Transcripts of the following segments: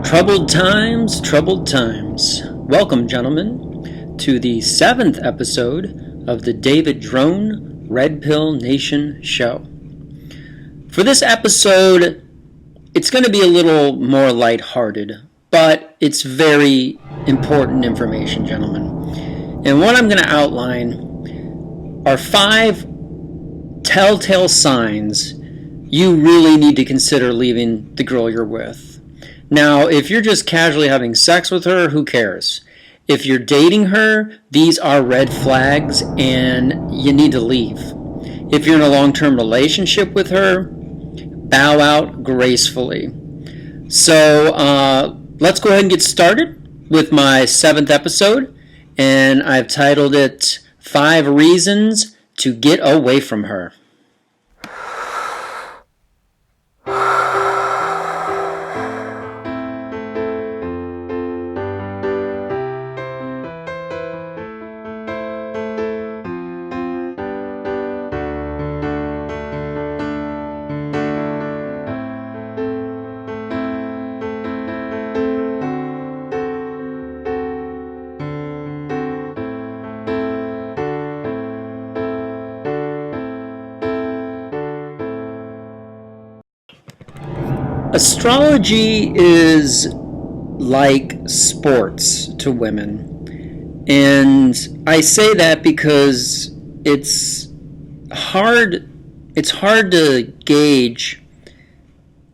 Troubled times, troubled times. Welcome, gentlemen, to the 7th episode of the David Drone Red Pill Nation show. For this episode, it's going to be a little more lighthearted, but it's very important information, gentlemen. And what I'm going to outline are 5 telltale signs you really need to consider leaving the girl you're with. Now, if you're just casually having sex with her, who cares? If you're dating her, these are red flags and you need to leave. If you're in a long-term relationship with her, bow out gracefully. So let's go ahead and get started with my 7th episode, and I've titled it 5 Reasons to Get Away from Her. Astrology is like sports to women, and I say that because it's hard to gauge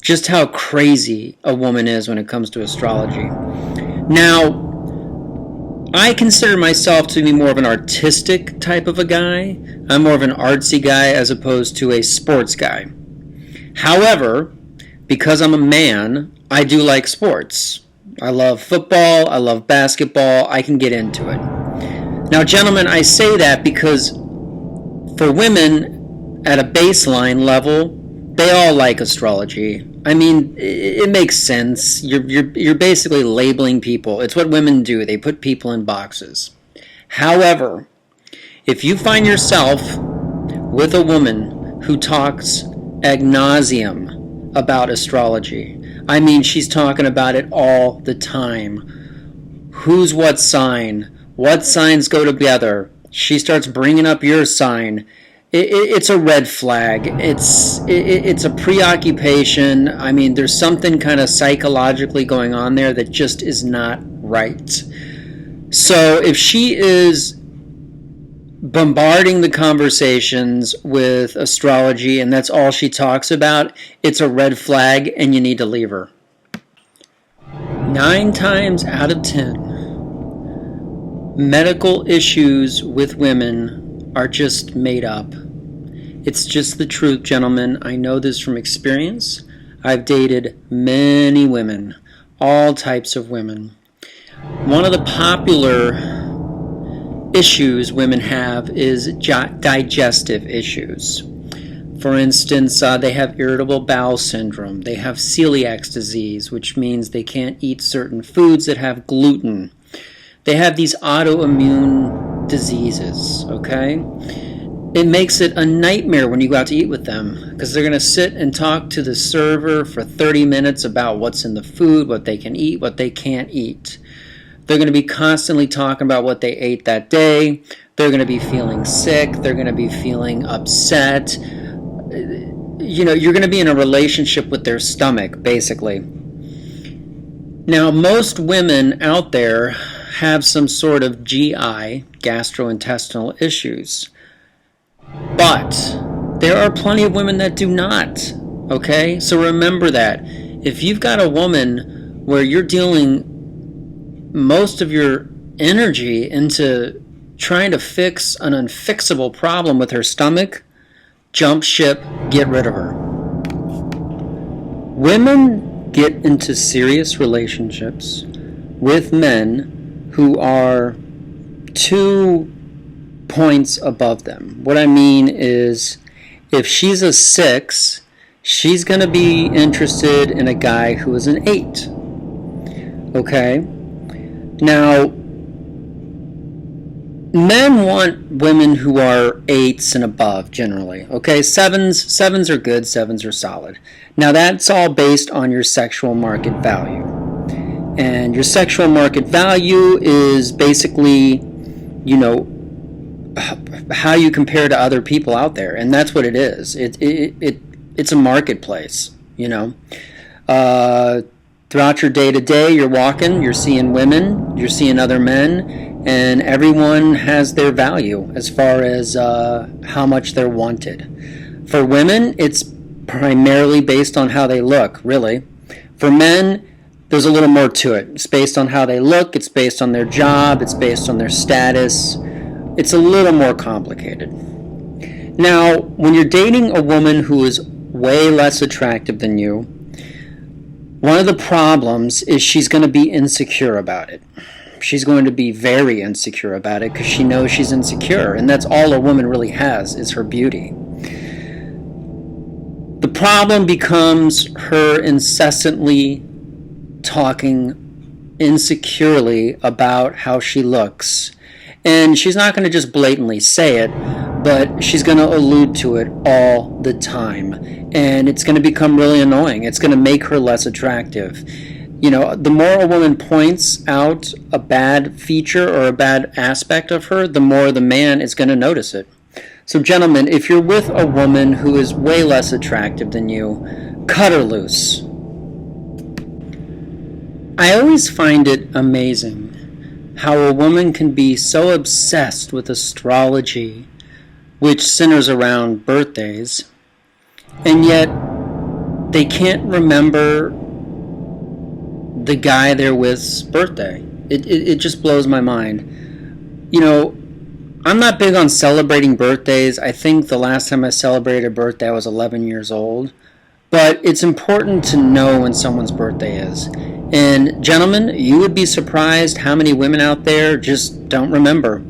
just how crazy a woman is when it comes to astrology. Now, I consider myself to be more of an artistic type of a guy. I'm more of an artsy guy as opposed to a sports guy. However, because I'm a man, I do like sports. I love football, I love basketball, I can get into it. Now, gentlemen, I say that because for women at a baseline level, they all like astrology. I mean, it makes sense. You're basically labeling people. It's what women do. They put people in boxes. However, if you find yourself with a woman who talks ad nauseum about astrology, I mean, she's talking about it all the time. Who's what sign? What signs go together? She starts bringing up your sign. It's a red flag. It's a preoccupation. I mean, there's something kind of psychologically going on there that just is not right. So if she is bombarding the conversations with astrology and that's all she talks about, it's a red flag and you need to leave her. 9 times out of 10, medical issues with women are just made up. It's just the truth, gentlemen. I know this from experience. I've dated many women, all types of women. One of the popular issues women have is digestive issues. For instance, they have irritable bowel syndrome. They have celiac disease, which means they can't eat certain foods that have gluten. They have these autoimmune diseases, okay? It makes it a nightmare when you go out to eat with them because they're going to sit and talk to the server for 30 minutes about what's in the food, what they can eat, what they can't eat. They're going to be constantly talking about what they ate that day. They're going to be feeling sick. They're going to be feeling upset. You know, you're going to be in a relationship with their stomach, basically. Now, most women out there have some sort of GI, gastrointestinal issues. But there are plenty of women that do not, okay? So remember that. If you've got a woman where you're dealing most of your energy into trying to fix an unfixable problem with her stomach, jump ship, get rid of her. Women get into serious relationships with men who are 2 points above them. What I mean is, if she's a 6, she's going to be interested in a guy who is an 8. Okay? Now, men want women who are 8s and above, generally. Okay, 7s are good, 7s are solid. Now, that's all based on your sexual market value. And your sexual market value is basically, you know, how you compare to other people out there, and that's what it is. It's a marketplace, you know. Throughout your day to day, you're walking, you're seeing women, you're seeing other men, and everyone has their value as far as how much they're wanted. For women, it's primarily based on how they look, really. For men, there's a little more to it. It's based on how they look, it's based on their job, it's based on their status. It's a little more complicated. Now, when you're dating a woman who is way less attractive than you, one of the problems is she's going to be insecure about it. She's going to be very insecure about it because she knows she's insecure, and that's all a woman really has is her beauty. The problem becomes her incessantly talking insecurely about how she looks. And she's not going to just blatantly say it, but she's going to allude to it all the time. And it's going to become really annoying. It's going to make her less attractive. You know, the more a woman points out a bad feature or a bad aspect of her, the more the man is going to notice it. So gentlemen, if you're with a woman who is way less attractive than you, cut her loose. I always find it amazing how a woman can be so obsessed with astrology, which centers around birthdays, and yet they can't remember the guy they're with's birthday. It just blows my mind. You know, I'm not big on celebrating birthdays. I think the last time I celebrated a birthday I was 11 years old. But it's important to know when someone's birthday is. And gentlemen, you would be surprised how many women out there just don't remember.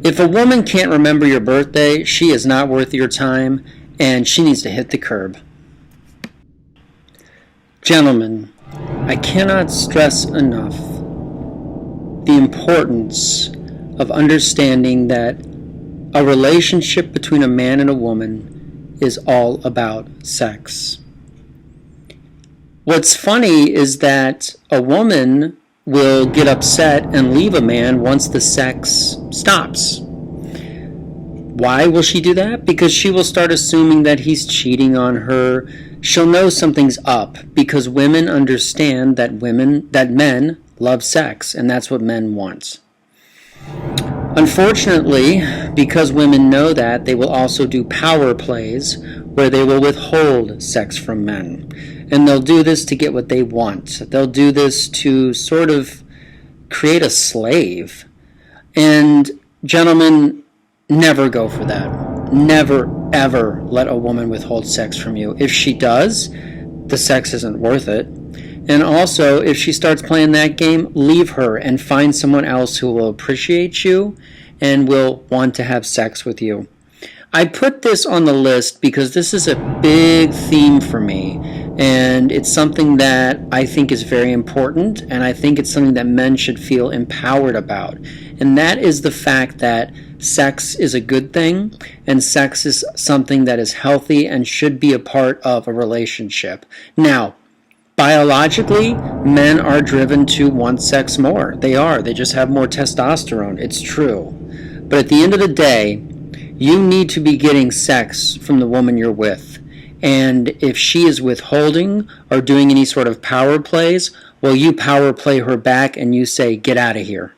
If a woman can't remember your birthday, she is not worth your time, and she needs to hit the curb. Gentlemen, I cannot stress enough the importance of understanding that a relationship between a man and a woman is all about sex. What's funny is that a woman will get upset and leave a man once the sex stops. Why will she do that? Because she will start assuming that he's cheating on her. She'll know something's up because women understand that men love sex, and that's what men want. Unfortunately, because women know that, they will also do power plays where they will withhold sex from men. And they'll do this to get what they want. They'll do this to sort of create a slave. And gentlemen, never go for that. Never, ever let a woman withhold sex from you. If she does, the sex isn't worth it. And also, if she starts playing that game, leave her and find someone else who will appreciate you and will want to have sex with you. I put this on the list because this is a big theme for me, and it's something that I think is very important, and I think it's something that men should feel empowered about. And that is the fact that sex is a good thing, and sex is something that is healthy and should be a part of a relationship. Now, biologically, men are driven to want sex more. They are. They just have more testosterone. It's true. But at the end of the day, you need to be getting sex from the woman you're with. And if she is withholding or doing any sort of power plays, well, you power play her back and you say, get out of here.